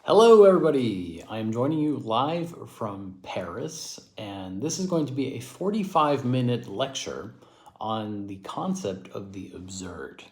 Hello, everybody. I am joining you live from Paris, and this is going to be a 45-minute lecture on the concept of the absurd,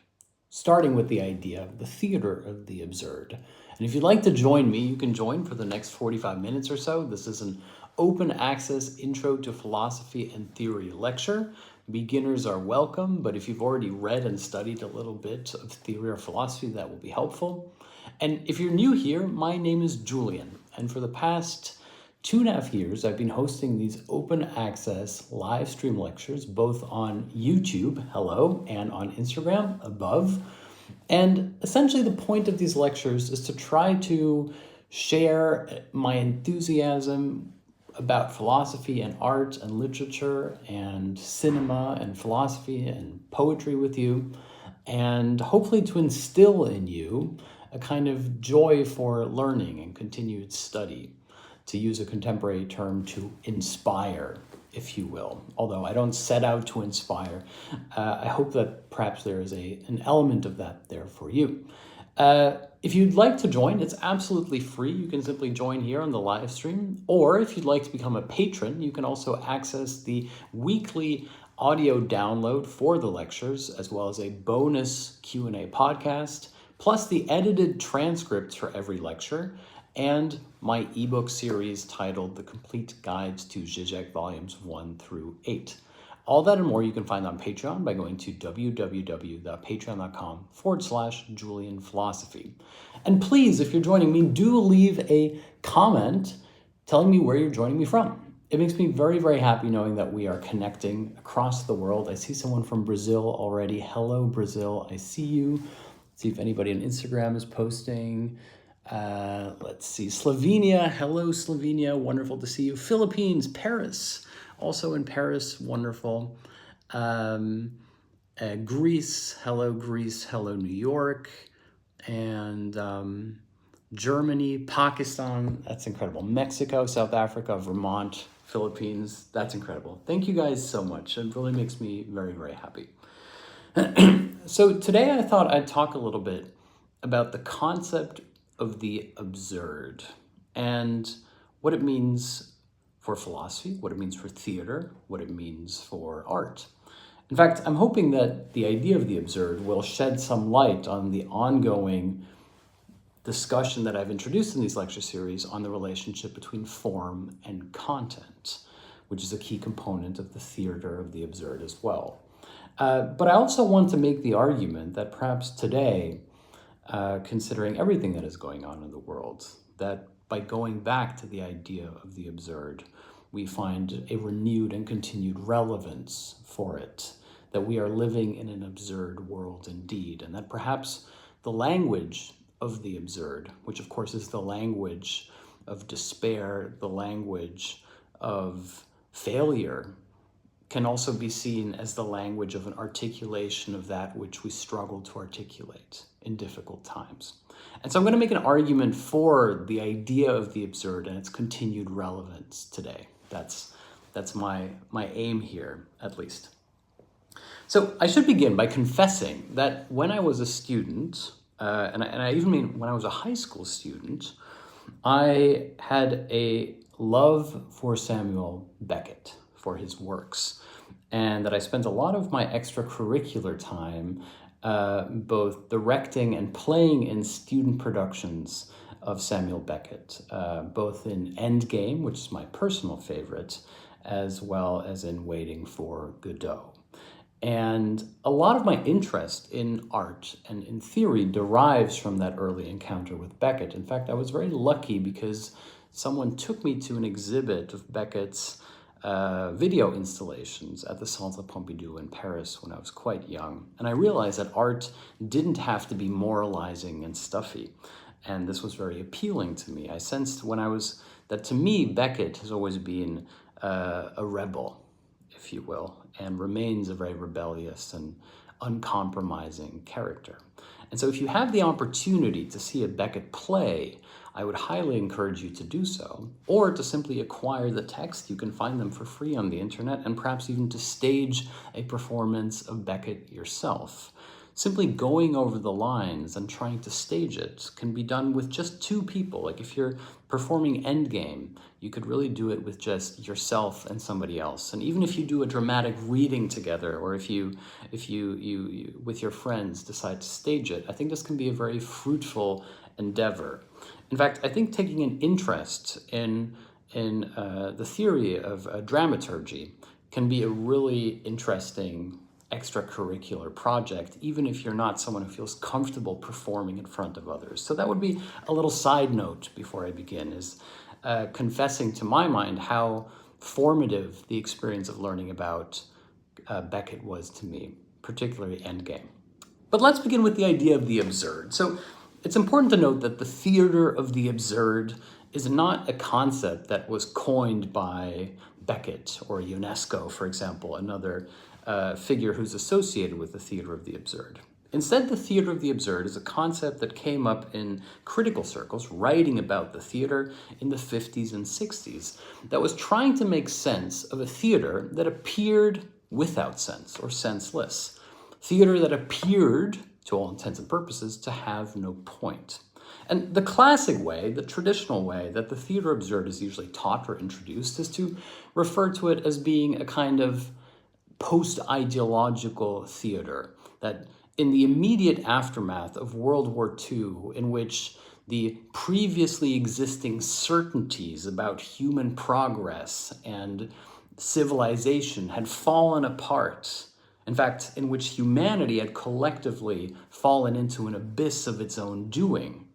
starting with the idea of the theater of the absurd. And if you'd like to join me, you can join for the next 45 minutes or so. This is an open access intro to philosophy and theory lecture. Beginners are welcome, but if you've already read and studied a little bit of theory or philosophy, that will be helpful. And if you're new here, my name is Julian, and for the past 2.5 years, I've been hosting these open access live stream lectures, both on YouTube, hello, and on Instagram, above. And essentially the point of these lectures is to try to share my enthusiasm about philosophy and art and literature and cinema and philosophy and poetry with you, and hopefully to instill in you a kind of joy for learning and continued study, to use a contemporary term, to inspire, if you will. Although I don't set out to inspire, I hope that perhaps there is an element of that there for you. If you'd like to join, it's absolutely free. You can simply join here on the live stream, or if you'd like to become a patron, you can also access the weekly audio download for the lectures, as well as a bonus Q&A podcast, plus the edited transcripts for every lecture, and my ebook series titled The Complete Guides to Zizek Volumes 1 through 8. All that and more you can find on Patreon by going to www.patreon.com/JulianPhilosophy. And please, if you're joining me, do leave a comment telling me where you're joining me from. It makes me very, very happy knowing that we are connecting across the world. I see someone from Brazil already. Hello, Brazil. I see you. See if anybody on Instagram is posting. Let's see. Slovenia. Hello, Slovenia. Wonderful to see you. Philippines, Paris. Also in Paris. Wonderful. Greece. Hello, Greece. Hello, New York. And Germany, Pakistan. That's incredible. Mexico, South Africa, Vermont, Philippines. That's incredible. Thank you guys so much. It really makes me very, very happy. So today I thought I'd talk a little bit about the concept of the absurd and what it means for philosophy, what it means for theater, what it means for art. In fact, I'm hoping that the idea of the absurd will shed some light on the ongoing discussion that I've introduced in these lecture series on the relationship between form and content, which is a key component of the theater of the absurd as well. But I also want to make the argument that perhaps today, considering everything that is going on in the world, that by going back to the idea of the absurd, we find a renewed and continued relevance for it, that we are living in an absurd world indeed, and that perhaps the language of the absurd, which of course is the language of despair, the language of failure, can also be seen as the language of an articulation of that which we struggle to articulate in difficult times. And so I'm going to make an argument for the idea of the absurd and its continued relevance today. That's my aim here, at least. So I should begin by confessing that when I was a student, and I even mean when I was a high school student, I had a love for Samuel Beckett, for his works, and that I spent a lot of my extracurricular time both directing and playing in student productions of Samuel Beckett, both in Endgame, which is my personal favorite, as well as in Waiting for Godot. And a lot of my interest in art and in theory derives from that early encounter with Beckett. In fact, I was very lucky because someone took me to an exhibit of Beckett's video installations at the Centre Pompidou in Paris when I was quite young. And I realized that art didn't have to be moralizing and stuffy. And this was very appealing to me. I sensed that to me, Beckett has always been a rebel, if you will, and remains a very rebellious and uncompromising character. And so if you have the opportunity to see a Beckett play, I would highly encourage you to do so, or to simply acquire the text. You can find them for free on the internet, and perhaps even to stage a performance of Beckett yourself. simply going over the lines and trying to stage it can be done with just two people. Like if you're performing Endgame, you could really do it with just yourself and somebody else. And even if you do a dramatic reading together, or if you with your friends decide to stage it, I think this can be a very fruitful endeavor. In fact, I think taking an interest in the theory of dramaturgy can be a really interesting extracurricular project, even if you're not someone who feels comfortable performing in front of others. So that would be a little side note before I begin, is confessing to my mind how formative the experience of learning about Beckett was to me, particularly Endgame. But let's begin with the idea of the absurd. So it's important to note that the theater of the absurd is not a concept that was coined by Beckett or UNESCO, for example, another figure who's associated with the theater of the absurd. Instead, the theater of the absurd is a concept that came up in critical circles, writing about the theater in the 50s and 60s, that was trying to make sense of a theater that appeared without sense or senseless. Theater that appeared, to all intents and purposes, to have no point. And the classic way, the traditional way that the theater absurd is usually taught or introduced is to refer to it as being a kind of post-ideological theater, that in the immediate aftermath of World War II, in which the previously existing certainties about human progress and civilization had fallen apart, in fact, in which humanity had collectively fallen into an abyss of its own doing,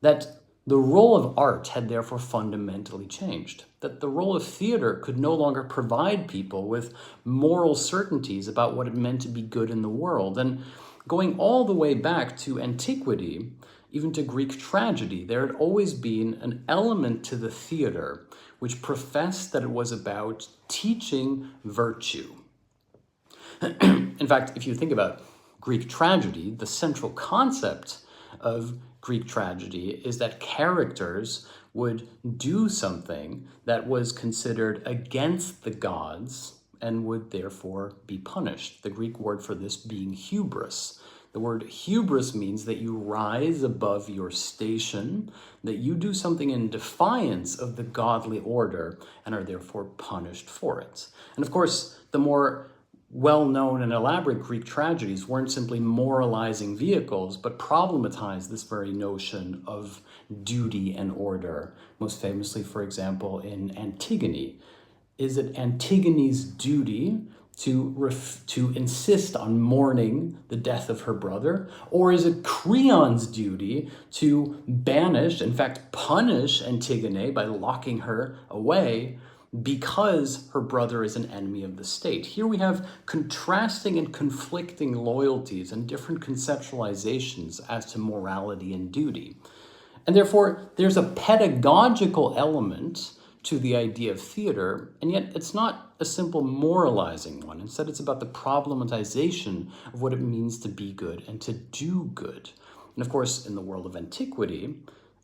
that the role of art had therefore fundamentally changed, that the role of theater could no longer provide people with moral certainties about what it meant to be good in the world. And going all the way back to antiquity, even to Greek tragedy, there had always been an element to the theater which professed that it was about teaching virtue. In fact, if you think about Greek tragedy, the central concept of Greek tragedy is that characters would do something that was considered against the gods and would therefore be punished. The Greek word for this being hubris. The word hubris means that you rise above your station, that you do something in defiance of the godly order and are therefore punished for it. And of course, the more well-known and elaborate Greek tragedies weren't simply moralizing vehicles, but problematized this very notion of duty and order. Most famously, for example, in Antigone. Is it Antigone's duty to insist on mourning the death of her brother? Or is it Creon's duty to banish, in fact, punish Antigone by locking her away because her brother is an enemy of the state? Here we have contrasting and conflicting loyalties and different conceptualizations as to morality and duty. And therefore, there's a pedagogical element to the idea of theater, and yet it's not a simple moralizing one. Instead, it's about the problematization of what it means to be good and to do good. And of course, in the world of antiquity,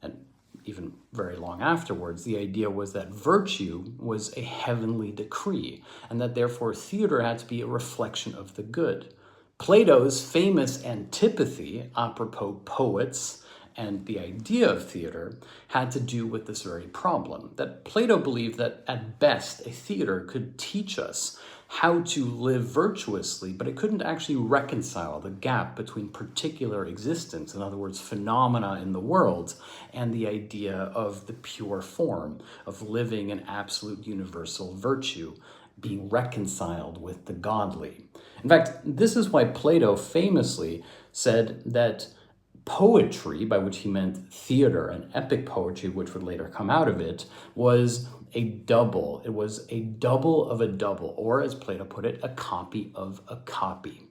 and even very long afterwards, the idea was that virtue was a heavenly decree, and that therefore theater had to be a reflection of the good. Plato's famous antipathy, apropos poets, and the idea of theater had to do with this very problem, that Plato believed that at best a theater could teach us how to live virtuously, but it couldn't actually reconcile the gap between particular existence, in other words, phenomena in the world, and the idea of the pure form, of living an absolute universal virtue, being reconciled with the godly. In fact, this is why Plato famously said that poetry, by which he meant theater and epic poetry, which would later come out of it, was a double. It was a double of a double, or as Plato put it, a copy of a copy.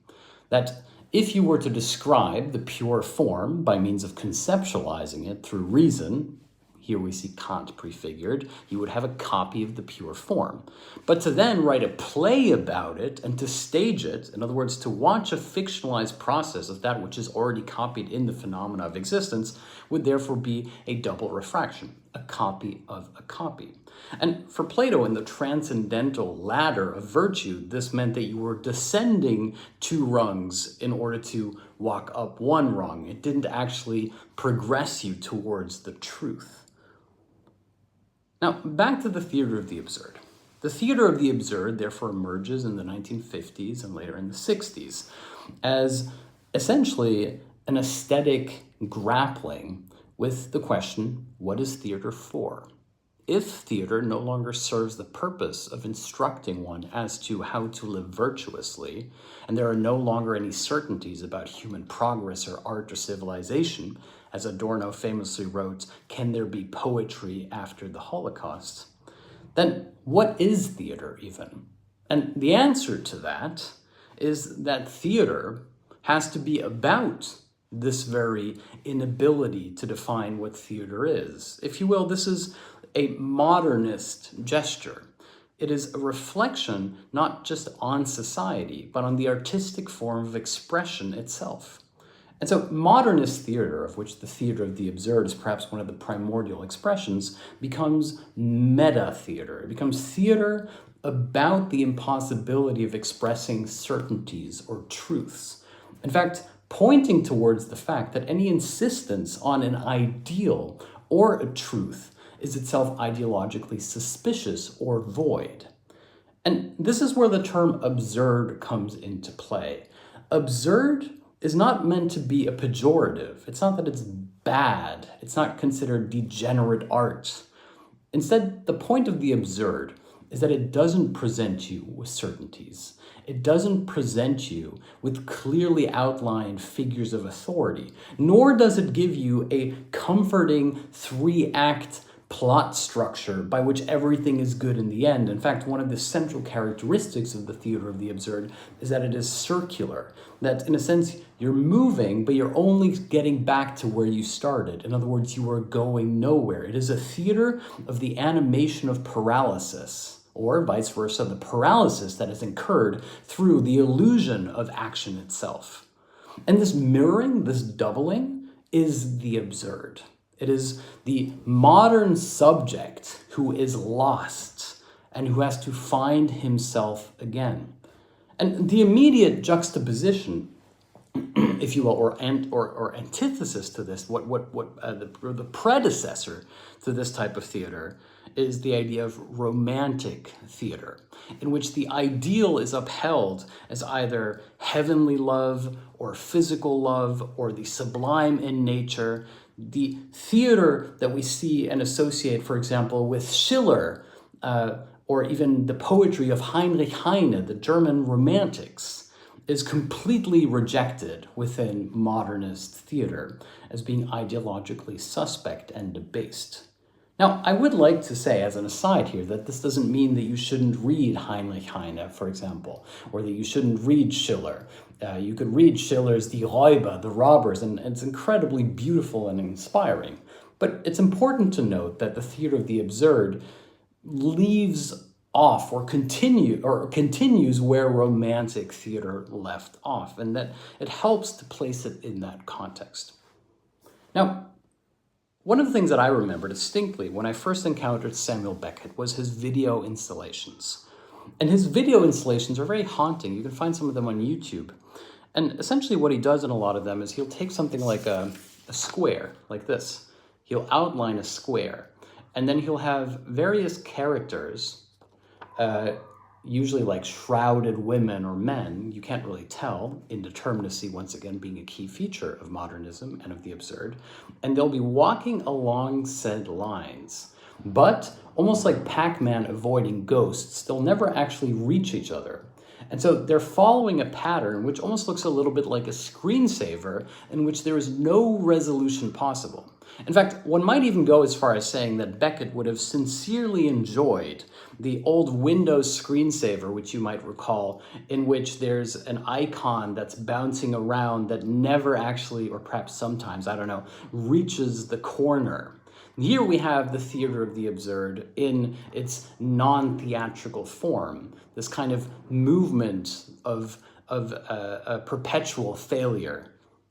That if you were to describe the pure form by means of conceptualizing it through reason, here we see Kant prefigured, you would have a copy of the pure form. But to then write a play about it and to stage it, in other words, to watch a fictionalized process of that which is already copied in the phenomena of existence, would therefore be a double refraction. a copy of a copy. And for Plato, in the transcendental ladder of virtue, this meant that you were descending 2 rungs in order to walk up 1 rung. It didn't actually progress you towards the truth. Now, back to the theater of the absurd. The theater of the absurd, therefore, emerges in the 1950s and later in the 60s as essentially an aesthetic grappling with the question, what is theater for? If theater no longer serves the purpose of instructing one as to how to live virtuously, and there are no longer any certainties about human progress or art or civilization, as Adorno famously wrote, can there be poetry after the Holocaust? Then what is theater even? And the answer to that is that theater has to be about this very inability to define what theater is. If you will, this is a modernist gesture. It is a reflection not just on society, but on the artistic form of expression itself. And so modernist theater, of which the theater of the absurd is perhaps one of the primordial expressions, becomes meta-theater. It becomes theater about the impossibility of expressing certainties or truths. In fact, pointing towards the fact that any insistence on an ideal or a truth is itself ideologically suspicious or void. And this is where the term absurd comes into play. Absurd is not meant to be a pejorative. It's not that it's bad. It's not considered degenerate art. Instead, the point of the absurd is that it doesn't present you with certainties. It doesn't present you with clearly outlined figures of authority, nor does it give you a comforting 3-act plot structure by which everything is good in the end. In fact, one of the central characteristics of the theater of the absurd is that it is circular, that in a sense you're moving, but you're only getting back to where you started. In other words, you are going nowhere. It is a theater of the animation of paralysis, or vice versa, the paralysis that is incurred through the illusion of action itself. And this mirroring, this doubling, is the absurd. It is the modern subject who is lost and who has to find himself again. And the immediate juxtaposition, if you will, or antithesis to this, the predecessor to this type of theater is the idea of romantic theater, in which the ideal is upheld as either heavenly love or physical love or the sublime in nature. The theater that we see and associate, for example, with Schiller, or even the poetry of Heinrich Heine, the German Romantics, is completely rejected within modernist theater as being ideologically suspect and debased. Now, I would like to say, as an aside here, that this doesn't mean that you shouldn't read Heinrich Heine, for example, or that you shouldn't read Schiller. You could read Schiller's Die Räuber, The Robbers, and it's incredibly beautiful and inspiring. But it's important to note that the theater of the absurd leaves off or continues where romantic theater left off, and that it helps to place it in that context. Now, one of the things that I remember distinctly when I first encountered Samuel Beckett was his video installations. And his video installations are very haunting. You can find some of them on YouTube. And essentially what he does in a lot of them is he'll take something like a square, like this. He'll outline a square, and then he'll have various characters, usually like shrouded women or men, you can't really tell, indeterminacy once again being a key feature of modernism and of the absurd, and they'll be walking along said lines. But almost like Pac-Man avoiding ghosts, they'll never actually reach each other. And so they're following a pattern which almost looks a little bit like a screensaver in which there is no resolution possible. In fact, one might even go as far as saying that Beckett would have sincerely enjoyed the old Windows screensaver, which you might recall, in which there's an icon that's bouncing around that never actually, or perhaps sometimes, I don't know, reaches the corner. Here we have the theater of the absurd in its non-theatrical form, this kind of movement of a perpetual failure.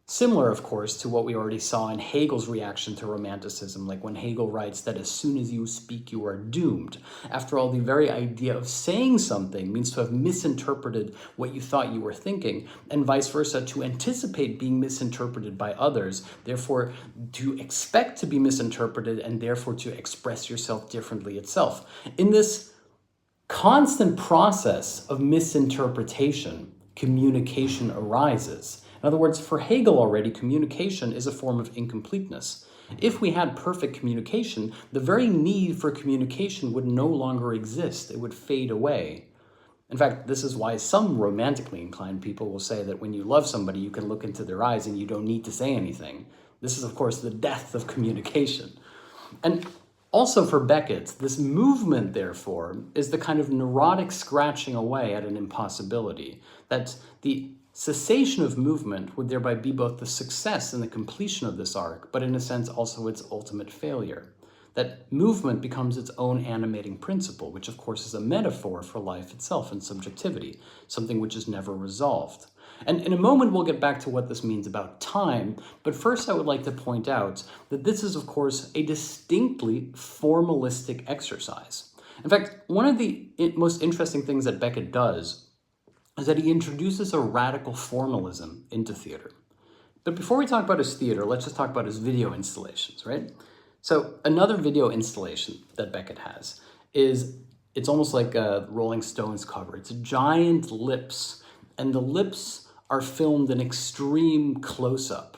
Similar, of course, to what we already saw in Hegel's reaction to romanticism, like when Hegel writes that as soon as you speak, you are doomed. After all, the very idea of saying something means to have misinterpreted what you thought you were thinking, and vice versa, to anticipate being misinterpreted by others, therefore to expect to be misinterpreted, and therefore to express yourself differently itself. In this constant process of misinterpretation, communication arises. In other words, for Hegel already, communication is a form of incompleteness. If we had perfect communication, the very need for communication would no longer exist. It would fade away. In fact, this is why some romantically inclined people will say that when you love somebody, you can look into their eyes and you don't need to say anything. This is, of course, the death of communication. And also for Beckett, this movement, therefore, is the kind of neurotic scratching away at an impossibility. That the cessation of movement would thereby be both the success and the completion of this arc, but in a sense also its ultimate failure. That movement becomes its own animating principle, which of course is a metaphor for life itself and subjectivity, something which is never resolved. And in a moment we'll get back to what this means about time, but first I would like to point out that this is of course a distinctly formalistic exercise. In fact, one of the most interesting things that Beckett does is that he introduces a radical formalism into theater. But before we talk about his theater, let's just talk about his video installations, right? So another video installation that Beckett has is, it's almost like a Rolling Stones cover. It's giant lips, and the lips are filmed in extreme close-up.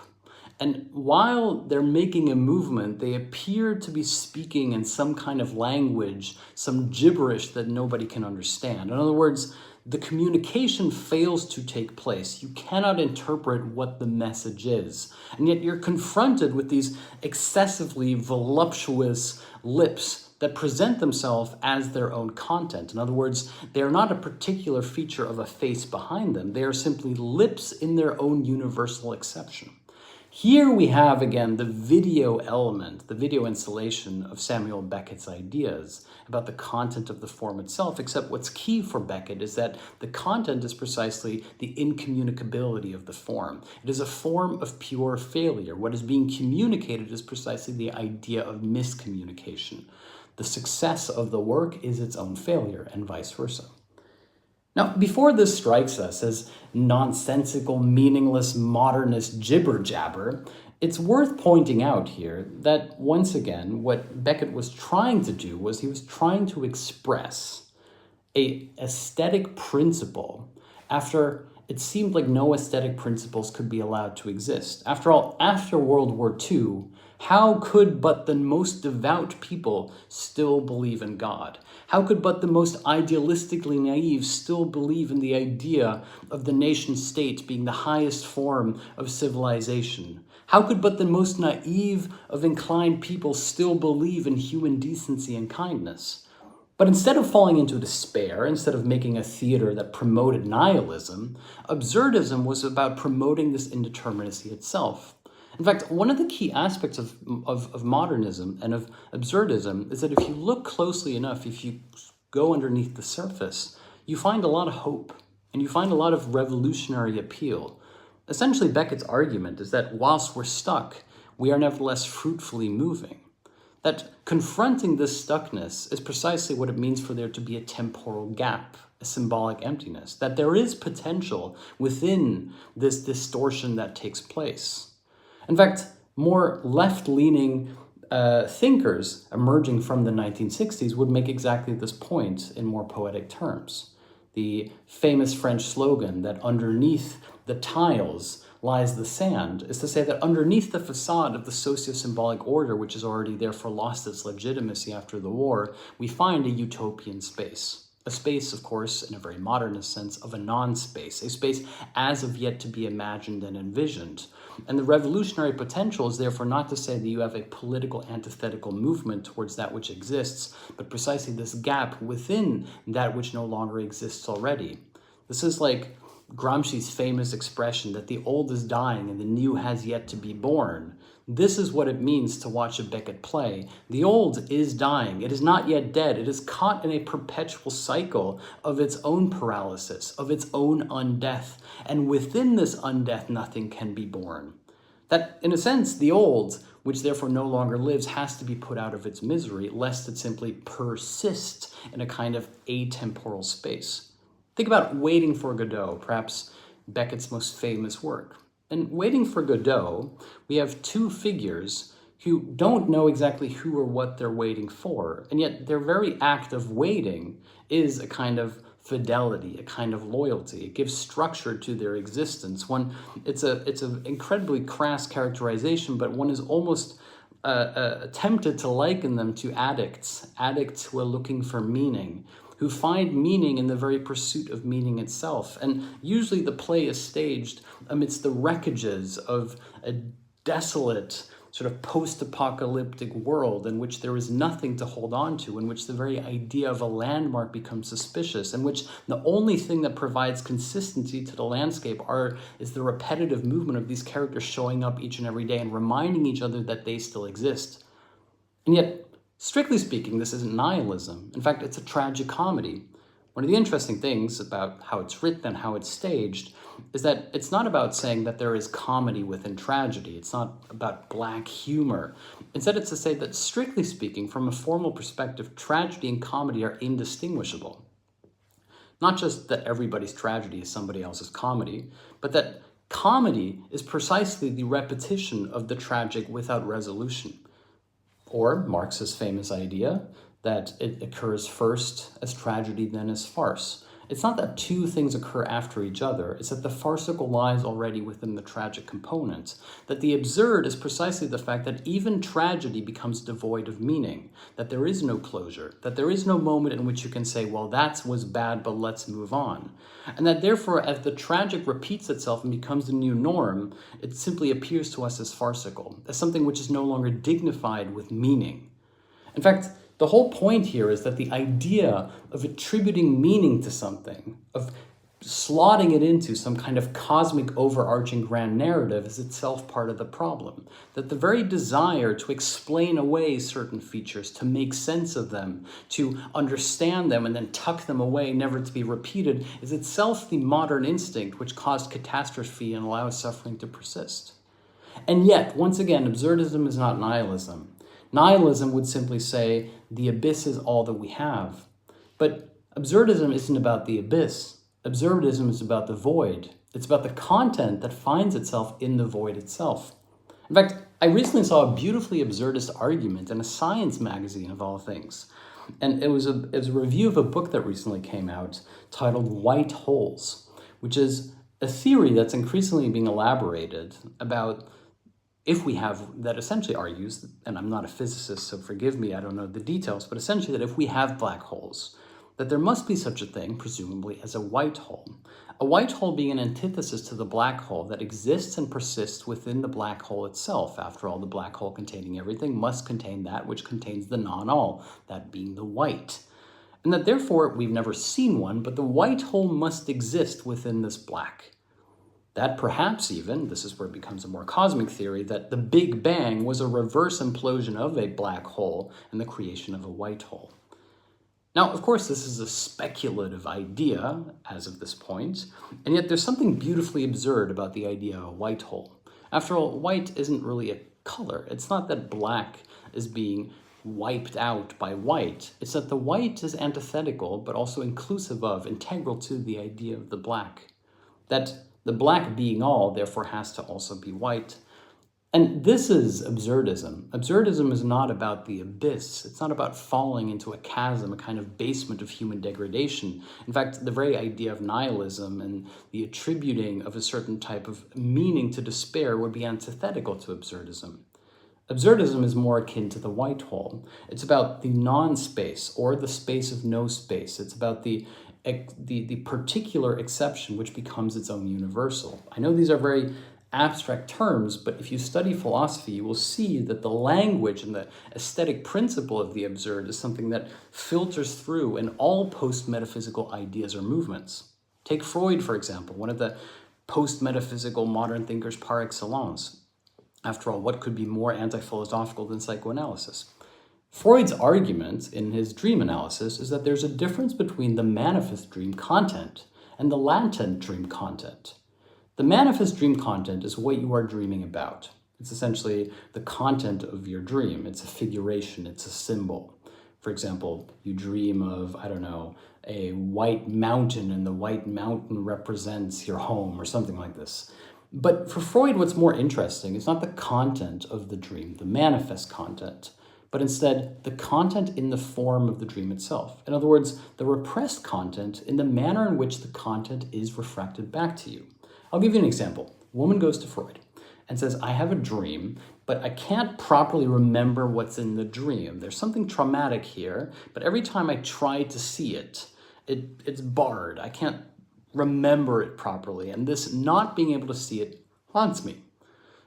And while they're making a movement, they appear to be speaking in some kind of language, some gibberish that nobody can understand. In other words, the communication fails to take place. You cannot interpret what the message is. And yet you're confronted with these excessively voluptuous lips that present themselves as their own content. In other words, they are not a particular feature of a face behind them. They are simply lips in their own universal exception. Here we have, again, the video element, the video installation of Samuel Beckett's ideas about the content of the form itself, except what's key for Beckett is that the content is precisely the incommunicability of the form. It is a form of pure failure. What is being communicated is precisely the idea of miscommunication. The success of the work is its own failure, and vice versa. Now, before this strikes us as nonsensical, meaningless, modernist jibber-jabber, it's worth pointing out here that, once again, what Beckett was trying to do was he was trying to express an aesthetic principle after it seemed like no aesthetic principles could be allowed to exist. After all, after World War II, how could but the most devout people still believe in God? How could but the most idealistically naive still believe in the idea of the nation state being the highest form of civilization? How could but the most naive of inclined people still believe in human decency and kindness? But instead of falling into despair, instead of making a theater that promoted nihilism, absurdism was about promoting this indeterminacy itself. In fact, one of the key aspects of modernism and of absurdism is that if you look closely enough, if you go underneath the surface, you find a lot of hope and you find a lot of revolutionary appeal. Essentially, Beckett's argument is that whilst we're stuck, we are nevertheless fruitfully moving. That confronting this stuckness is precisely what it means for there to be a temporal gap, a symbolic emptiness, that there is potential within this distortion that takes place. In fact, more left-leaning thinkers emerging from the 1960s would make exactly this point in more poetic terms. The famous French slogan that underneath the tiles lies the sand is to say that underneath the facade of the socio-symbolic order, which is already therefore lost its legitimacy after the war, we find a utopian space. A space, of course, in a very modernist sense, of a non-space, a space as of yet to be imagined and envisioned. And the revolutionary potential is therefore not to say that you have a political antithetical movement towards that which exists, but precisely this gap within that which no longer exists already. This is like Gramsci's famous expression that the old is dying and the new has yet to be born. This is what it means to watch a Beckett play. The old is dying. It is not yet dead. It is caught in a perpetual cycle of its own paralysis, of its own undeath. And within this undeath, nothing can be born. That, in a sense, the old, which therefore no longer lives, has to be put out of its misery, lest it simply persist in a kind of atemporal space. Think about Waiting for Godot, perhaps Beckett's most famous work. In Waiting for Godot, we have two figures who don't know exactly who or what they're waiting for, and yet their very act of waiting is a kind of fidelity, a kind of loyalty. It gives structure to their existence. It's an incredibly crass characterization, but one is almost tempted to liken them to addicts who are looking for meaning, who find meaning in the very pursuit of meaning itself. And usually the play is staged amidst the wreckages of a desolate, sort of post-apocalyptic world in which there is nothing to hold on to, in which the very idea of a landmark becomes suspicious, in which the only thing that provides consistency to the landscape is the repetitive movement of these characters showing up each and every day and reminding each other that they still exist. And yet, strictly speaking, this isn't nihilism. In fact, it's a tragicomedy. One of the interesting things about how it's written and how it's staged is that it's not about saying that there is comedy within tragedy. It's not about black humor. Instead, it's to say that, strictly speaking, from a formal perspective, tragedy and comedy are indistinguishable. Not just that everybody's tragedy is somebody else's comedy, but that comedy is precisely the repetition of the tragic without resolution. Or Marx's famous idea that it occurs first as tragedy, then as farce. It's not that two things occur after each other, it's that the farcical lies already within the tragic component. That the absurd is precisely the fact that even tragedy becomes devoid of meaning, that there is no closure, that there is no moment in which you can say, well, that was bad, but let's move on. And that therefore, as the tragic repeats itself and becomes the new norm, it simply appears to us as farcical, as something which is no longer dignified with meaning. In fact, the whole point here is that the idea of attributing meaning to something, of slotting it into some kind of cosmic overarching grand narrative is itself part of the problem. That the very desire to explain away certain features, to make sense of them, to understand them and then tuck them away, never to be repeated, is itself the modern instinct which caused catastrophe and allows suffering to persist. And yet, once again, absurdism is not nihilism. Nihilism would simply say, the abyss is all that we have. But absurdism isn't about the abyss. Absurdism is about the void. It's about the content that finds itself in the void itself. In fact, I recently saw a beautifully absurdist argument in a science magazine of all things. And it was a review of a book that recently came out titled White Holes, which is a theory that's increasingly being elaborated about if we have, that essentially argues, and I'm not a physicist, so forgive me, I don't know the details, but essentially that if we have black holes, that there must be such a thing, presumably, as a white hole. A white hole being an antithesis to the black hole that exists and persists within the black hole itself. After all, the black hole containing everything must contain that which contains the non-all, that being the white. And that therefore, we've never seen one, but the white hole must exist within this black. That perhaps even, this is where it becomes a more cosmic theory, that the Big Bang was a reverse implosion of a black hole and the creation of a white hole. Now, of course, this is a speculative idea as of this point, and yet there's something beautifully absurd about the idea of a white hole. After all, white isn't really a color. It's not that black is being wiped out by white. It's that the white is antithetical, but also inclusive of, integral to the idea of the black. That the black being all, therefore, has to also be white. And this is absurdism. Absurdism is not about the abyss. It's not about falling into a chasm, a kind of basement of human degradation. In fact, the very idea of nihilism and the attributing of a certain type of meaning to despair would be antithetical to absurdism. Absurdism is more akin to the white hole. It's about the non-space, or the space of no space. It's about the particular exception which becomes its own universal. I know these are very abstract terms, but if you study philosophy, you will see that the language and the aesthetic principle of the absurd is something that filters through in all post-metaphysical ideas or movements. Take Freud, for example, one of the post-metaphysical modern thinkers par excellence. After all, what could be more anti-philosophical than psychoanalysis? Freud's argument in his dream analysis is that there's a difference between the manifest dream content and the latent dream content. The manifest dream content is what you are dreaming about. It's essentially the content of your dream. It's a figuration, it's a symbol. For example, you dream of, I don't know, a white mountain, and the white mountain represents your home or something like this. But for Freud, what's more interesting is not the content of the dream, the manifest content, but instead the content in the form of the dream itself. In other words, the repressed content in the manner in which the content is refracted back to you. I'll give you an example. A woman goes to Freud and says, I have a dream, but I can't properly remember what's in the dream. There's something traumatic here, but every time I try to see it, it's barred. I can't remember it properly, and this not being able to see it haunts me.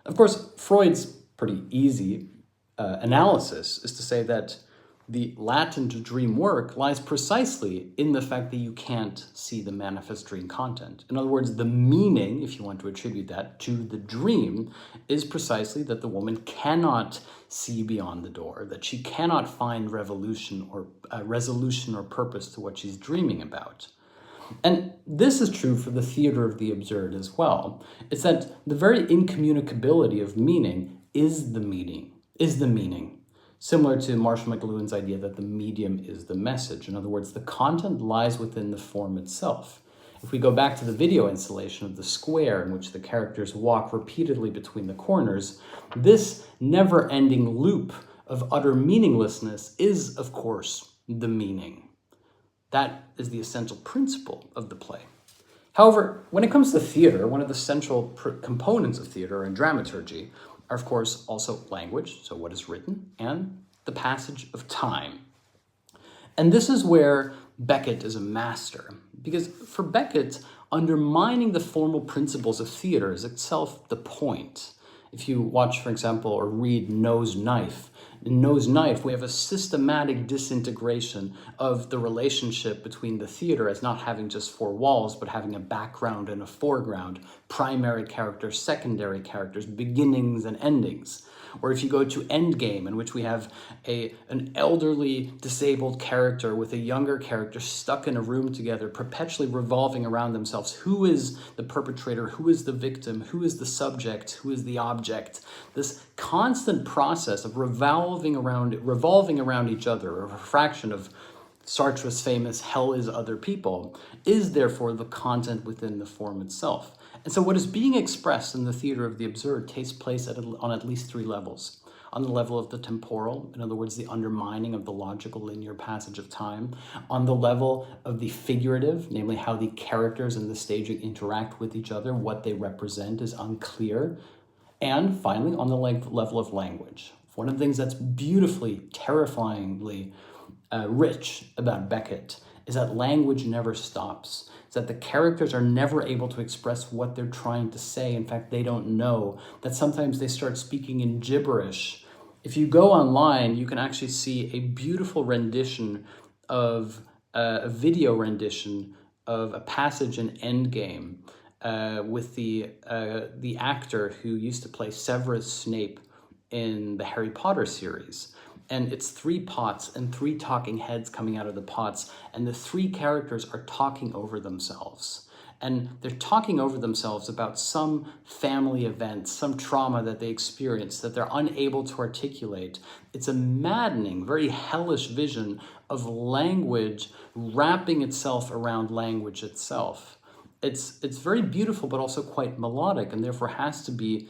Of course, Freud's pretty easy analysis is to say that the latent dream work lies precisely in the fact that you can't see the manifest dream content. In other words, the meaning, if you want to attribute that to the dream, is precisely that the woman cannot see beyond the door, that she cannot find resolution or purpose to what she's dreaming about. And this is true for the theater of the absurd as well. It's that the very incommunicability of meaning is the meaning. Similar to Marshall McLuhan's idea that the medium is the message. In other words, the content lies within the form itself. If we go back to the video installation of the square in which the characters walk repeatedly between the corners, this never-ending loop of utter meaninglessness is, of course, the meaning. That is the essential principle of the play. However, when it comes to theater, one of the central components of theater and dramaturgy are, of course, also language, so what is written, and the passage of time. And this is where Beckett is a master, because for Beckett, undermining the formal principles of theater is itself the point. If you watch, for example, or read No's Knife, in No's Knife, we have a systematic disintegration of the relationship between the theater as not having just four walls, but having a background and a foreground, primary characters, secondary characters, beginnings and endings. Or if you go to Endgame, in which we have an elderly disabled character with a younger character stuck in a room together, perpetually revolving around themselves. Who is the perpetrator? Who is the victim? Who is the subject? Who is the object? This constant process of revolving around each other, a refraction of Sartre's famous hell is other people, is therefore the content within the form itself. And so what is being expressed in the theater of the absurd takes place on at least three levels. On the level of the temporal, in other words, the undermining of the logical linear passage of time. On the level of the figurative, namely how the characters in the staging interact with each other, what they represent is unclear. And finally, on the level of language. One of the things that's beautifully, terrifyingly rich about Beckett is that language never stops. It's that the characters are never able to express what they're trying to say. In fact, they don't know. That sometimes they start speaking in gibberish. If you go online, you can actually see a beautiful rendition of a video rendition of a passage in Endgame with the actor who used to play Severus Snape in the Harry Potter series. And it's three pots and three talking heads coming out of the pots, and the three characters are talking over themselves. And they're talking over themselves about some family event, some trauma that they experienced that they're unable to articulate. It's a maddening, very hellish vision of language wrapping itself around language itself. It's very beautiful, but also quite melodic, and therefore has to be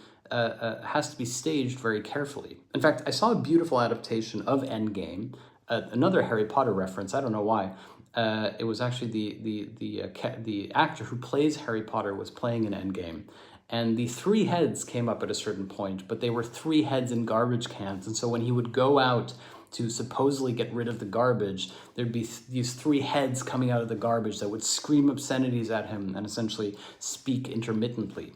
staged very carefully. In fact, I saw a beautiful adaptation of Endgame, another Harry Potter reference. I don't know why. It was actually the actor who plays Harry Potter was playing in Endgame, and the three heads came up at a certain point, but they were three heads in garbage cans, and so when he would go out to supposedly get rid of the garbage, there'd be these three heads coming out of the garbage that would scream obscenities at him and essentially speak intermittently.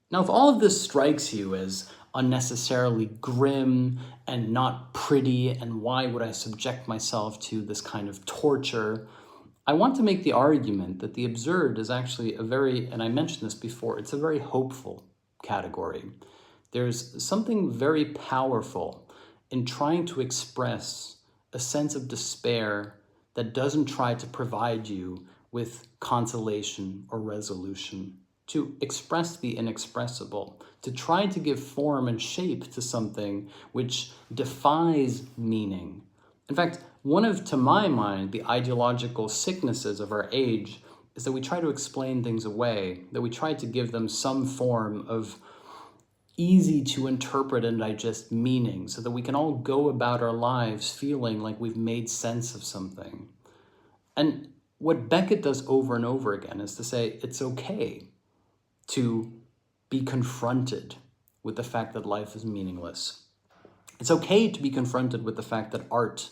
Now, if all of this strikes you as unnecessarily grim and not pretty, and why would I subject myself to this kind of torture, I want to make the argument that the absurd is actually and I mentioned this before, it's a very hopeful category. There's something very powerful in trying to express a sense of despair that doesn't try to provide you with consolation or resolution. to express the inexpressible, to try to give form and shape to something which defies meaning. In fact, one of, to my mind, the ideological sicknesses of our age is that we try to explain things away, that we try to give them some form of easy to interpret and digest meaning so that we can all go about our lives feeling like we've made sense of something. And what Beckett does over and over again is to say it's okay to be confronted with the fact that life is meaningless. It's okay to be confronted with the fact that art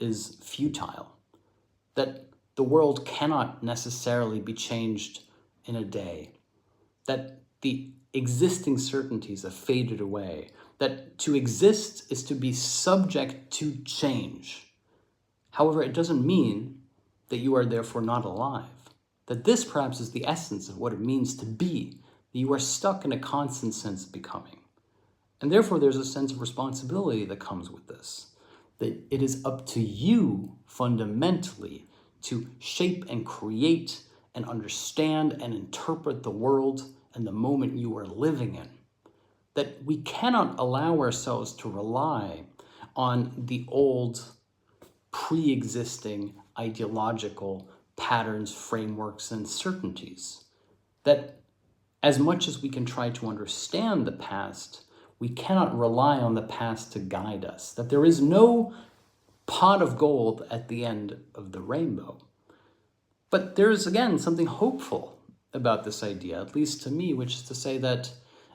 is futile, that the world cannot necessarily be changed in a day, that the existing certainties have faded away, that to exist is to be subject to change. However, it doesn't mean that you are therefore not alive, that this perhaps is the essence of what it means to be, that you are stuck in a constant sense of becoming. And therefore there's a sense of responsibility that comes with this, that it is up to you fundamentally to shape and create and understand and interpret the world and the moment you are living in. That we cannot allow ourselves to rely on the old, pre-existing ideological patterns, frameworks, and certainties. That as much as we can try to understand the past, we cannot rely on the past to guide us. That there is no pot of gold at the end of the rainbow. But there is, again, something hopeful about this idea, at least to me, which is to say that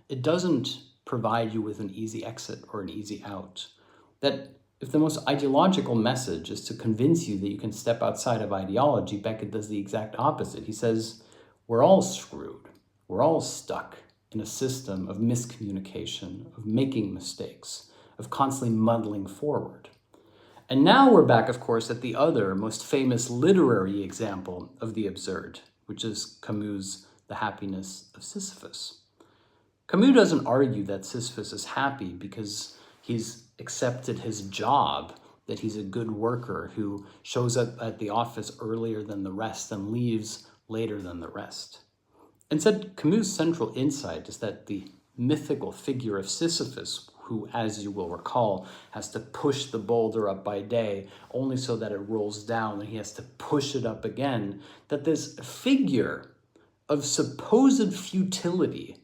it doesn't provide you with an easy exit or an easy out. That if the most ideological message is to convince you that you can step outside of ideology, Beckett does the exact opposite. He says, we're all screwed. We're all stuck in a system of miscommunication, of making mistakes, of constantly muddling forward. And now we're back, of course, at the other most famous literary example of the absurd, which is Camus' The Happiness of Sisyphus. Camus doesn't argue that Sisyphus is happy because he's accepted his job, that he's a good worker who shows up at the office earlier than the rest and leaves later than the rest. Instead, Camus' central insight is that the mythical figure of Sisyphus, who, as you will recall, has to push the boulder up by day only so that it rolls down and he has to push it up again, that this figure of supposed futility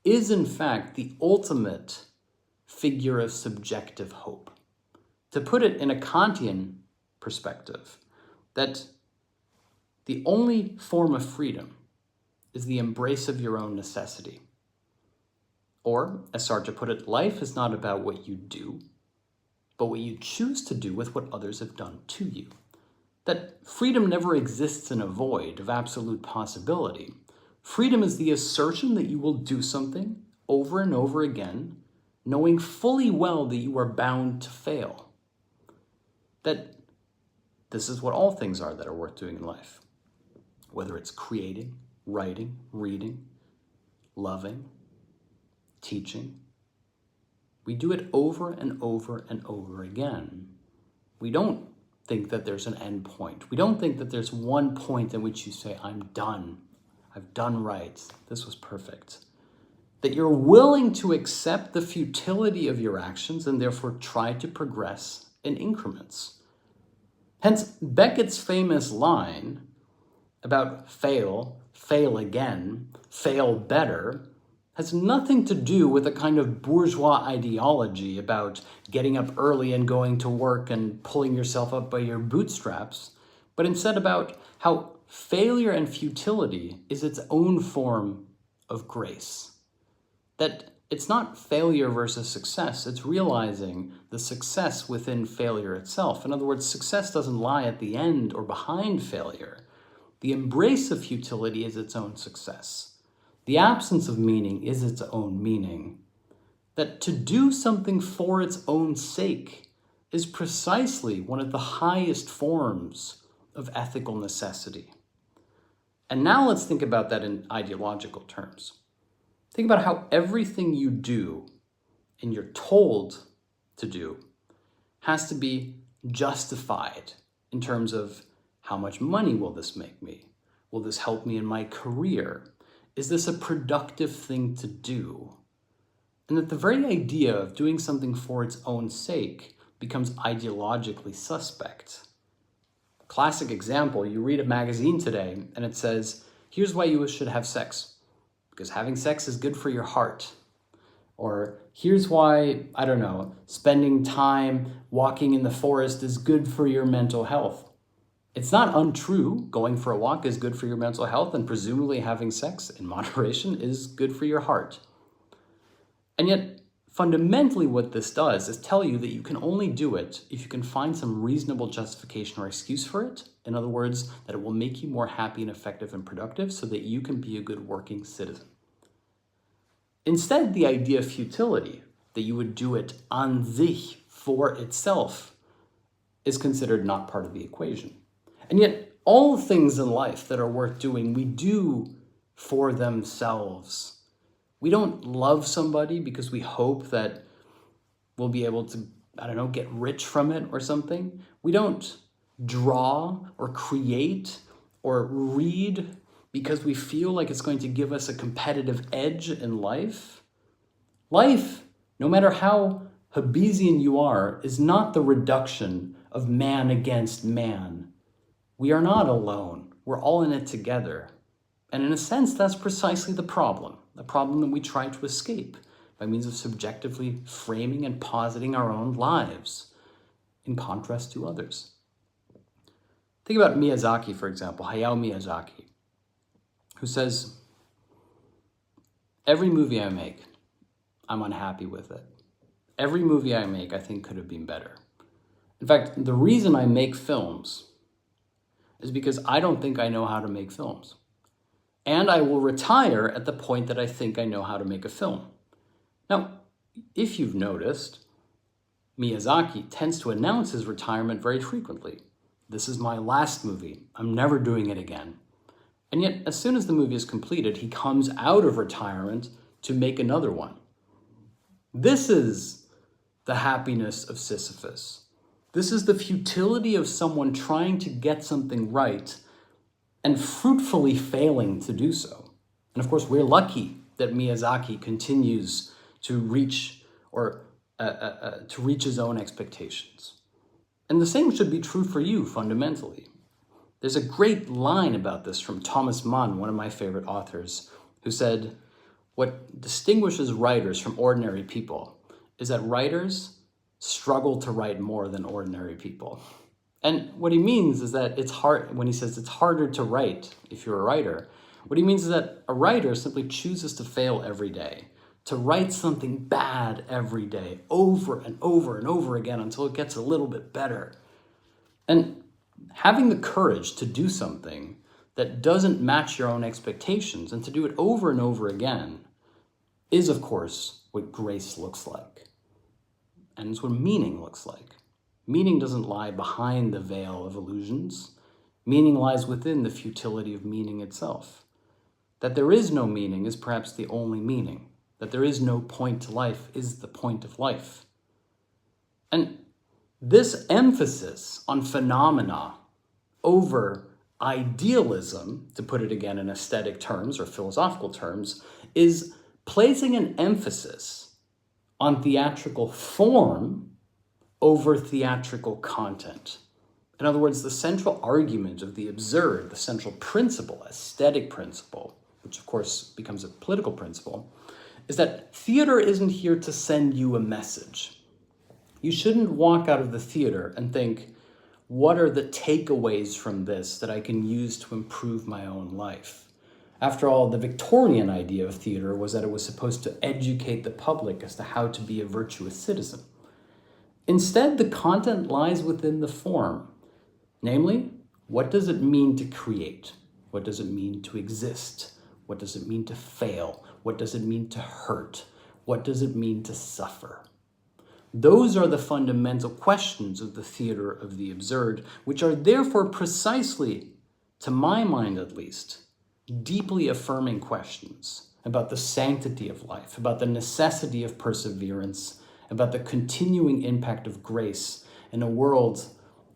is in fact the ultimate figure of subjective hope. To put it in a Kantian perspective, that the only form of freedom is the embrace of your own necessity. Or, as Sartre put it, life is not about what you do, but what you choose to do with what others have done to you. That freedom never exists in a void of absolute possibility. Freedom is the assertion that you will do something over and over again, knowing fully well that you are bound to fail. That this is what all things are that are worth doing in life. Whether it's creating, writing, reading, loving, teaching. We do it over and over and over again. We don't think that there's an end point. We don't think that there's one point in which you say, I'm done. I've done right. This was perfect. That you're willing to accept the futility of your actions and therefore try to progress in increments. Hence, Beckett's famous line about fail, fail again, fail better, has nothing to do with a kind of bourgeois ideology about getting up early and going to work and pulling yourself up by your bootstraps, but instead about how failure and futility is its own form of grace. That it's not failure versus success, it's realizing the success within failure itself. In other words, success doesn't lie at the end or behind failure. The embrace of futility is its own success. The absence of meaning is its own meaning. That to do something for its own sake is precisely one of the highest forms of ethical necessity. And now let's think about that in ideological terms. Think about how everything you do and you're told to do has to be justified in terms of how much money will this make me? Will this help me in my career? Is this a productive thing to do? And that the very idea of doing something for its own sake becomes ideologically suspect. Classic example, you read a magazine today and it says, here's why you should have sex. Because having sex is good for your heart. Or here's why, I don't know, spending time walking in the forest is good for your mental health. It's not untrue. Going for a walk is good for your mental health, and presumably having sex in moderation is good for your heart. And yet, fundamentally what this does is tell you that you can only do it if you can find some reasonable justification or excuse for it. In other words, that it will make you more happy and effective and productive so that you can be a good working citizen. Instead, the idea of futility, that you would do it an sich, for itself, is considered not part of the equation. And yet, all things in life that are worth doing, we do for themselves. We don't love somebody because we hope that we'll be able to, I don't know, get rich from it or something. We don't draw or create or read because we feel like it's going to give us a competitive edge in life. Life, no matter how Hobbesian you are, is not the reduction of man against man. We are not alone. We're all in it together. And in a sense, that's precisely the problem that we try to escape by means of subjectively framing and positing our own lives in contrast to others. Think about Miyazaki, for example, Hayao Miyazaki, who says, every movie I make, I'm unhappy with it. Every movie I make, I think could have been better. In fact, the reason I make films is because I don't think I know how to make films. And I will retire at the point that I think I know how to make a film. Now, if you've noticed, Miyazaki tends to announce his retirement very frequently. This is my last movie. I'm never doing it again. And yet, as soon as the movie is completed, he comes out of retirement to make another one. This is the happiness of Sisyphus. This is the futility of someone trying to get something right and fruitfully failing to do so. And of course, we're lucky that Miyazaki continues to reach his own expectations. And the same should be true for you fundamentally. There's a great line about this from Thomas Mann, one of my favorite authors, who said, what distinguishes writers from ordinary people is that writers struggle to write more than ordinary people. And what he means is that it's hard, when he says it's harder to write if you're a writer, what he means is that a writer simply chooses to fail every day, to write something bad every day, over and over and over again until it gets a little bit better. And having the courage to do something that doesn't match your own expectations and to do it over and over again is, of course, what grace looks like. And it's what meaning looks like. Meaning doesn't lie behind the veil of illusions. Meaning lies within the futility of meaning itself. That there is no meaning is perhaps the only meaning. That there is no point to life is the point of life. And this emphasis on phenomena over idealism, to put it again in aesthetic terms or philosophical terms, is placing an emphasis on theatrical form over theatrical content. In other words, the central argument of the absurd, the central principle, aesthetic principle, which of course becomes a political principle, is that theater isn't here to send you a message. You shouldn't walk out of the theater and think, what are the takeaways from this that I can use to improve my own life? After all, the Victorian idea of theater was that it was supposed to educate the public as to how to be a virtuous citizen. Instead, the content lies within the form. Namely, what does it mean to create? What does it mean to exist? What does it mean to fail? What does it mean to hurt? What does it mean to suffer? Those are the fundamental questions of the theater of the absurd, which are therefore precisely, to my mind at least, deeply affirming questions about the sanctity of life, about the necessity of perseverance, about the continuing impact of grace in a world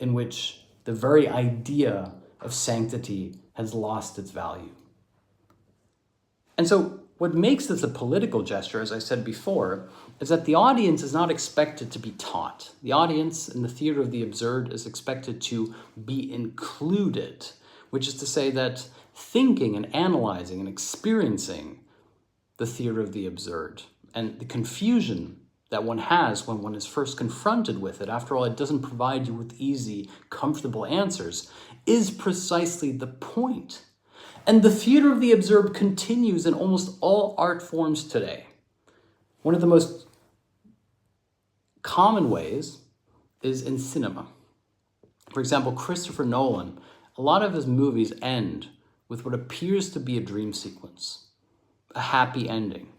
in which the very idea of sanctity has lost its value. And so what makes this a political gesture, as I said before, is that the audience is not expected to be taught. The audience in the theater of the absurd is expected to be included, which is to say that thinking and analyzing and experiencing the theater of the absurd and the confusion that one has when one is first confronted with it, after all, it doesn't provide you with easy, comfortable answers, is precisely the point. And the theater of the absurd continues in almost all art forms today. One of the most common ways is in cinema. For example, Christopher Nolan, a lot of his movies end with what appears to be a dream sequence, a happy ending,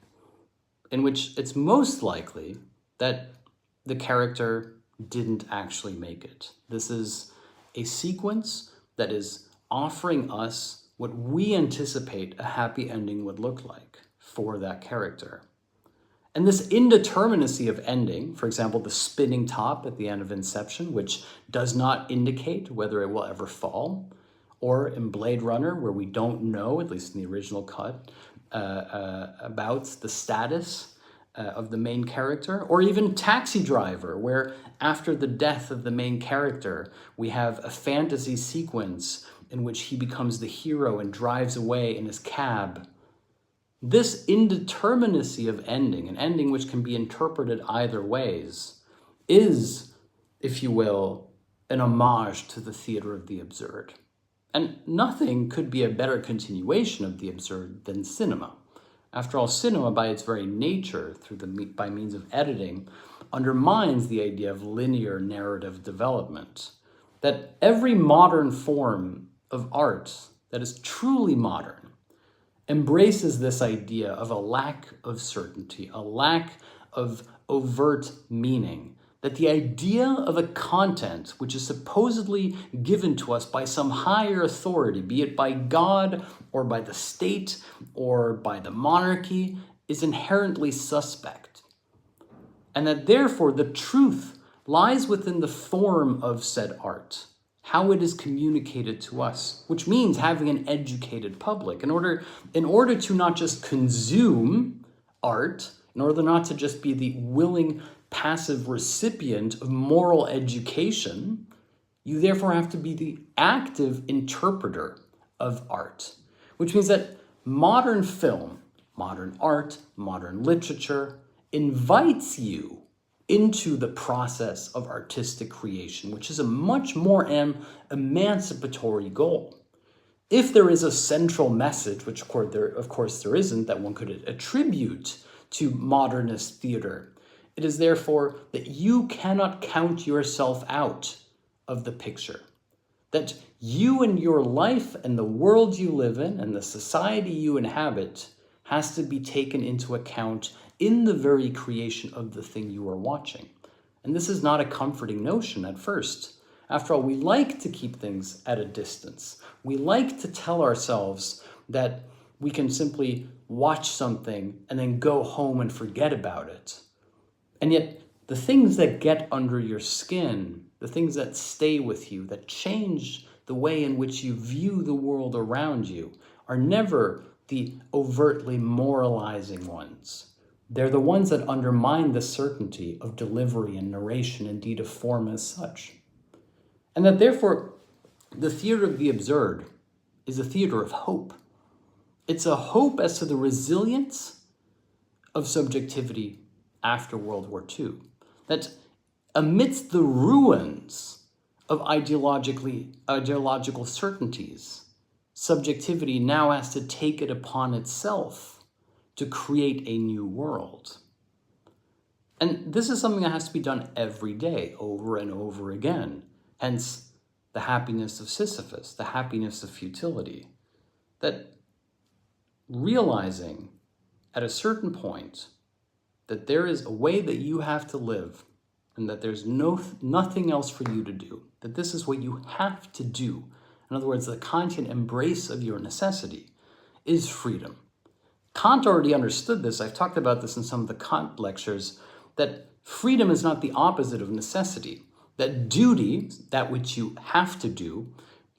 in which it's most likely that the character didn't actually make it. This is a sequence that is offering us what we anticipate a happy ending would look like for that character. And this indeterminacy of ending, for example, the spinning top at the end of Inception, which does not indicate whether it will ever fall, or in Blade Runner, where we don't know, at least in the original cut, about the status of the main character, or even Taxi Driver, where after the death of the main character, we have a fantasy sequence in which he becomes the hero and drives away in his cab. This indeterminacy of ending, an ending which can be interpreted either ways, is, if you will, an homage to the theater of the absurd. And nothing could be a better continuation of the absurd than cinema. After all, cinema, by its very nature, by means of editing, undermines the idea of linear narrative development. That every modern form of art that is truly modern embraces this idea of a lack of certainty, a lack of overt meaning, that the idea of a content which is supposedly given to us by some higher authority, be it by God or by the state or by the monarchy, is inherently suspect. And that therefore the truth lies within the form of said art, how it is communicated to us, which means having an educated public. In order to not just consume art, in order not to just be the willing passive recipient of moral education, you therefore have to be the active interpreter of art, which means that modern film, modern art, modern literature invites you into the process of artistic creation, which is a much more emancipatory goal. If there is a central message, which of course there isn't, that one could attribute to modernist theater, it is therefore that you cannot count yourself out of the picture. That you and your life and the world you live in and the society you inhabit has to be taken into account in the very creation of the thing you are watching. And this is not a comforting notion at first. After all, we like to keep things at a distance. We like to tell ourselves that we can simply watch something and then go home and forget about it. And yet, the things that get under your skin, the things that stay with you, that change the way in which you view the world around you, are never the overtly moralizing ones. They're the ones that undermine the certainty of delivery and narration, indeed of form as such. And that therefore, the theater of the absurd is a theater of hope. It's a hope as to the resilience of subjectivity after World War II. That amidst the ruins of ideological certainties, subjectivity now has to take it upon itself to create a new world. And this is something that has to be done every day, over and over again. Hence, the happiness of Sisyphus, the happiness of futility. That realizing at a certain point that there is a way that you have to live and that there's nothing else for you to do, that this is what you have to do. In other words, the Kantian embrace of your necessity is freedom. Kant already understood this. I've talked about this in some of the Kant lectures, that freedom is not the opposite of necessity, that duty, that which you have to do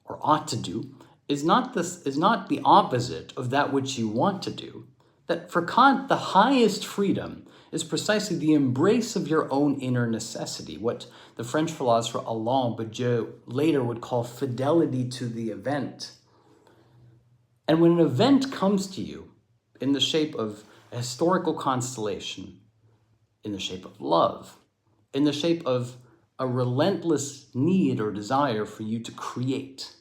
or ought to do, is not the opposite of that which you want to do. That for Kant, the highest freedom is precisely the embrace of your own inner necessity, what the French philosopher Alain Badiou later would call fidelity to the event. And when an event comes to you in the shape of a historical constellation, in the shape of love, in the shape of a relentless need or desire for you to create,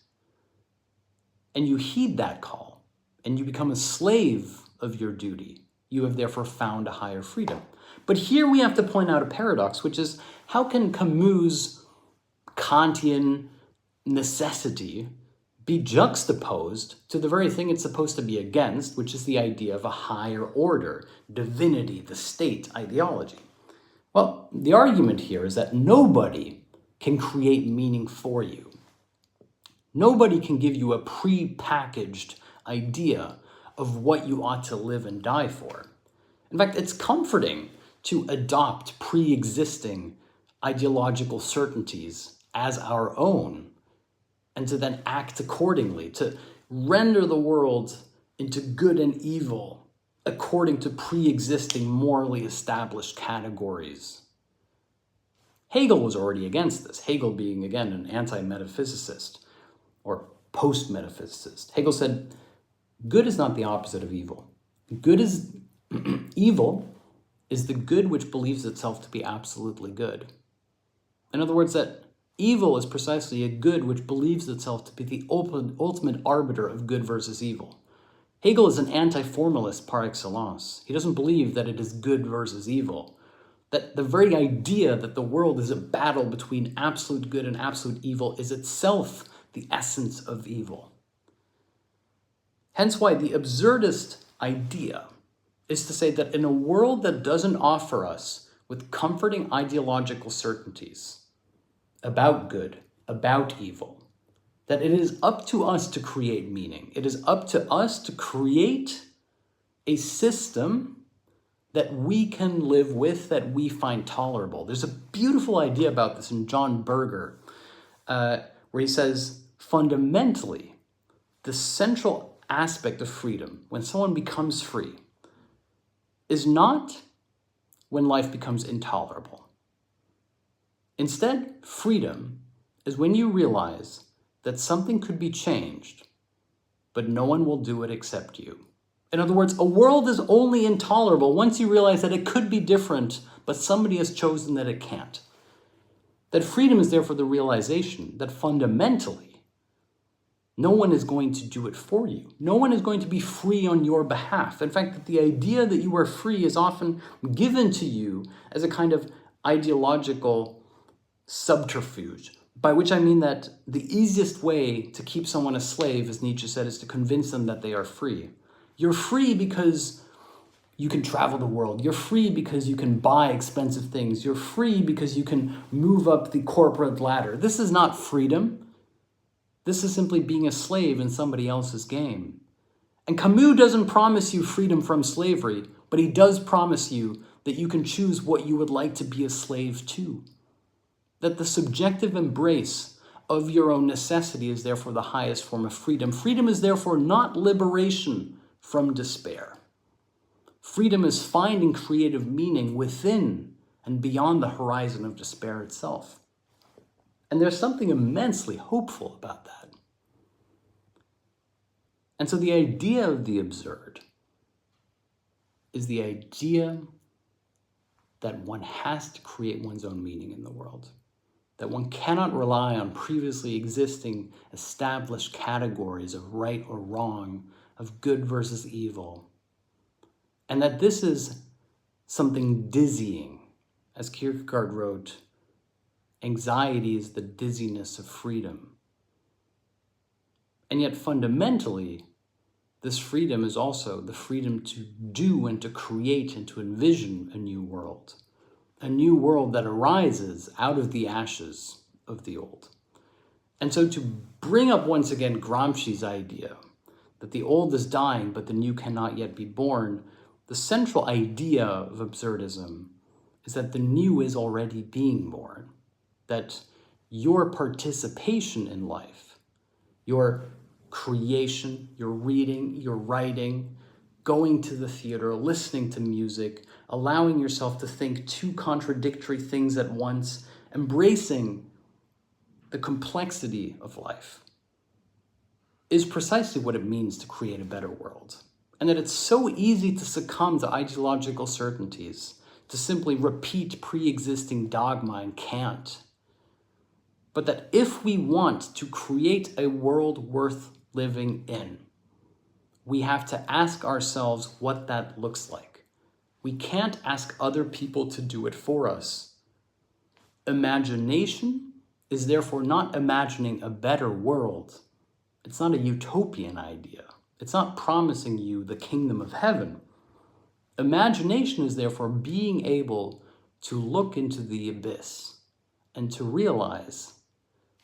and you heed that call, and you become a slave of your duty, you have therefore found a higher freedom. But here we have to point out a paradox, which is, how can Camus' Kantian necessity be juxtaposed to the very thing it's supposed to be against, which is the idea of a higher order, divinity, the state, ideology? Well, the argument here is that nobody can create meaning for you. Nobody can give you a pre-packaged idea of what you ought to live and die for. In fact, it's comforting to adopt pre-existing ideological certainties as our own, and to then act accordingly, to render the world into good and evil according to pre-existing morally established categories. Hegel was already against this, Hegel being, again, an anti-metaphysicist or post-metaphysicist. Hegel said, good is not the opposite of evil. Evil is the good which believes itself to be absolutely good. In other words, that evil is precisely a good which believes itself to be the ultimate arbiter of good versus evil. Hegel is an anti-formalist par excellence. He doesn't believe that it is good versus evil, that the very idea that the world is a battle between absolute good and absolute evil is itself the essence of evil. Hence why the absurdist idea is to say that in a world that doesn't offer us with comforting ideological certainties about good, about evil, that it is up to us to create meaning. It is up to us to create a system that we can live with, that we find tolerable. There's a beautiful idea about this in John Berger, where he says, fundamentally, the central aspect of freedom, when someone becomes free, is not when life becomes intolerable. Instead, freedom is when you realize that something could be changed, but no one will do it except you. In other words, a world is only intolerable once you realize that it could be different, but somebody has chosen that it can't. That freedom is therefore the realization that fundamentally, no one is going to do it for you. No one is going to be free on your behalf. In fact, that the idea that you are free is often given to you as a kind of ideological subterfuge, by which I mean that the easiest way to keep someone a slave, as Nietzsche said, is to convince them that they are free. You're free because you can travel the world. You're free because you can buy expensive things. You're free because you can move up the corporate ladder. This is not freedom. This is simply being a slave in somebody else's game. And Camus doesn't promise you freedom from slavery, but he does promise you that you can choose what you would like to be a slave to. That the subjective embrace of your own necessity is therefore the highest form of freedom. Freedom is therefore not liberation from despair. Freedom is finding creative meaning within and beyond the horizon of despair itself. And there's something immensely hopeful about that. And so the idea of the absurd is the idea that one has to create one's own meaning in the world, that one cannot rely on previously existing established categories of right or wrong, of good versus evil, and that this is something dizzying. As Kierkegaard wrote, anxiety is the dizziness of freedom. And yet fundamentally, this freedom is also the freedom to do and to create and to envision a new world that arises out of the ashes of the old. And so to bring up once again Gramsci's idea that the old is dying, but the new cannot yet be born, the central idea of absurdism is that the new is already being born, that your participation in life, your creation, your reading, your writing, going to the theater, listening to music, allowing yourself to think two contradictory things at once, embracing the complexity of life, is precisely what it means to create a better world. And that it's so easy to succumb to ideological certainties, to simply repeat pre-existing dogma and cant. But that if we want to create a world worth living in, we have to ask ourselves what that looks like. We can't ask other people to do it for us. Imagination is therefore not imagining a better world. It's not a utopian idea. It's not promising you the kingdom of heaven. Imagination is therefore being able to look into the abyss and to realize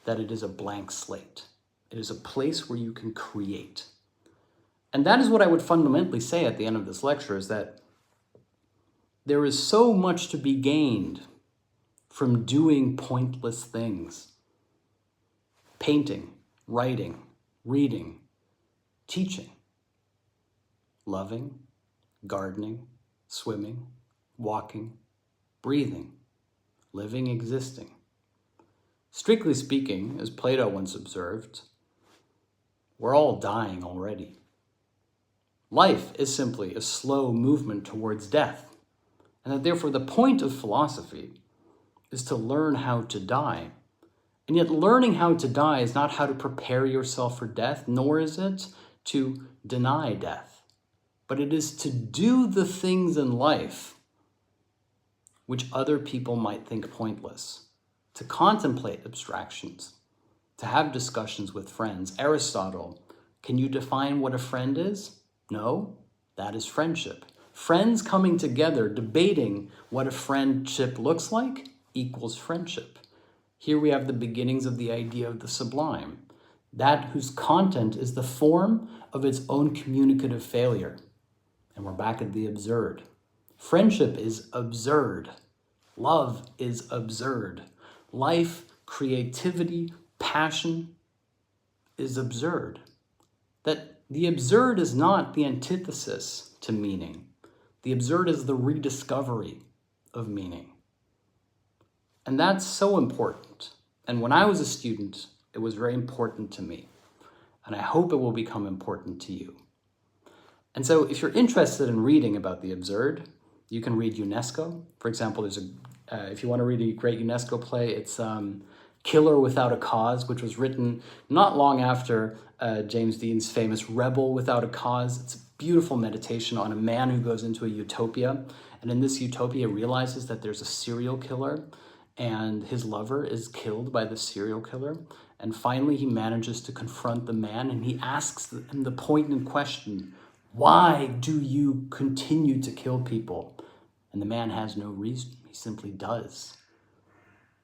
that it is a blank slate. It is a place where you can create. And that is what I would fundamentally say at the end of this lecture, is that there is so much to be gained from doing pointless things. Painting, writing, reading, teaching, loving, gardening, swimming, walking, breathing, living, existing. Strictly speaking, as Plato once observed, we're all dying already. Life is simply a slow movement towards death, and that therefore the point of philosophy is to learn how to die. And yet learning how to die is not how to prepare yourself for death, nor is it to deny death, but it is to do the things in life which other people might think pointless, to contemplate abstractions, to have discussions with friends. Aristotle, can you define what a friend is? No, that is friendship. Friends coming together, debating what a friendship looks like, equals friendship. Here we have the beginnings of the idea of the sublime, that whose content is the form of its own communicative failure. And we're back at the absurd. Friendship is absurd. Love is absurd. Life, creativity, passion is absurd. That the absurd is not the antithesis to meaning. The absurd is the rediscovery of meaning. And that's so important. And when I was a student, it was very important to me. And I hope it will become important to you. And so if you're interested in reading about the absurd, you can read UNESCO. For example, if you want to read a great UNESCO play, it's Killer Without a Cause, which was written not long after James Dean's famous Rebel Without a Cause. It's a beautiful meditation on a man who goes into a utopia. And in this utopia realizes that there's a serial killer and his lover is killed by the serial killer. And finally, he manages to confront the man and he asks him the poignant question, why do you continue to kill people? And the man has no reason. He simply does.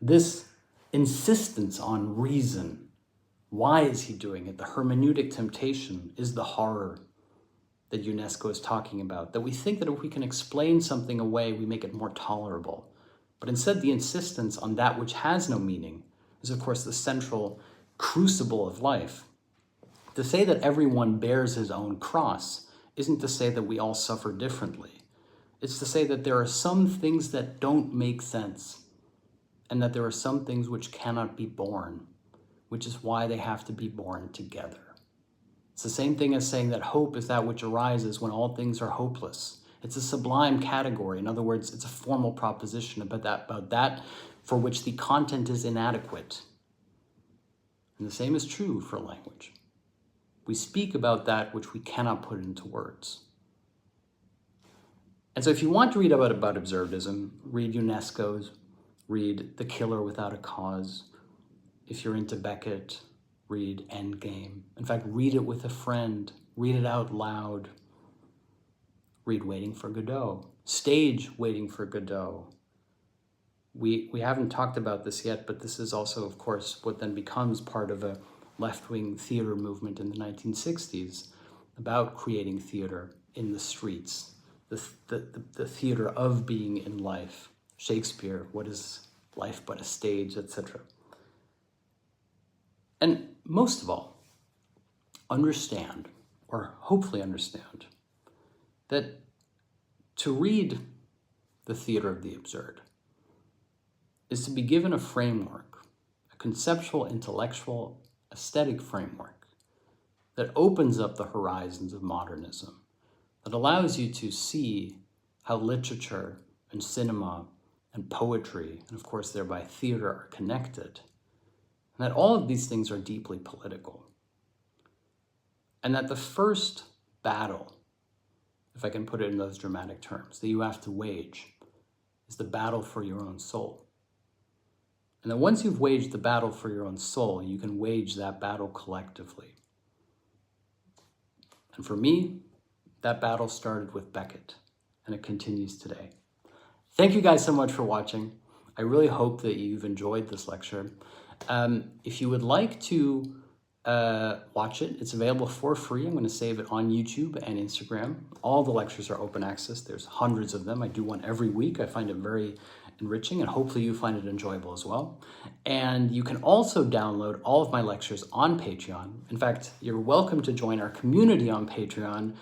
This insistence on reason, why is he doing it? The hermeneutic temptation is the horror that UNESCO is talking about, that we think that if we can explain something away, we make it more tolerable. But instead, the insistence on that which has no meaning is, of course, the central crucible of life. To say that everyone bears his own cross isn't to say that we all suffer differently. It's to say that there are some things that don't make sense, and that there are some things which cannot be born, which is why they have to be born together. It's the same thing as saying that hope is that which arises when all things are hopeless. It's a sublime category. In other words, it's a formal proposition about that for which the content is inadequate. And the same is true for language. We speak about that which we cannot put into words. And so if you want to read about absurdism, read UNESCO's, read The Killer Without a Cause. If you're into Beckett, read Endgame. In fact, read it with a friend. Read it out loud. Read Waiting for Godot. Stage Waiting for Godot. We haven't talked about this yet, but this is also, of course, what then becomes part of a left-wing theater movement in the 1960s about creating theater in the streets, the theater of being in life. Shakespeare, what is life but a stage, etc. And most of all, understand, or hopefully understand, that to read the theater of the absurd is to be given a framework, a conceptual, intellectual, aesthetic framework that opens up the horizons of modernism, that allows you to see how literature and cinema and poetry, and of course thereby theater, are connected, and that all of these things are deeply political. And that the first battle, if I can put it in those dramatic terms, that you have to wage is the battle for your own soul. And that once you've waged the battle for your own soul, you can wage that battle collectively. And for me, that battle started with Beckett, and it continues today. Thank you guys so much for watching. I really hope that you've enjoyed this lecture. If you would like to watch it, it's available for free. I'm going to save it on YouTube and Instagram. All the lectures are open access. There's hundreds of them. I do one every week. I find it very enriching, and hopefully you find it enjoyable as well. And you can also download all of my lectures on Patreon. In fact, you're welcome to join our community on Patreon,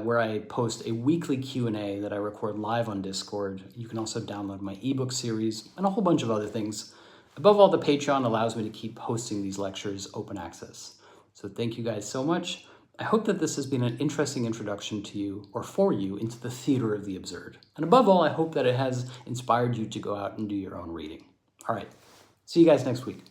where I post a weekly Q&A that I record live on Discord. You can also download my ebook series and a whole bunch of other things. Above all, the Patreon allows me to keep hosting these lectures open access. So thank you guys so much. I hope that this has been an interesting introduction to you, or for you, into the theater of the absurd. And above all, I hope that it has inspired you to go out and do your own reading. All right, see you guys next week.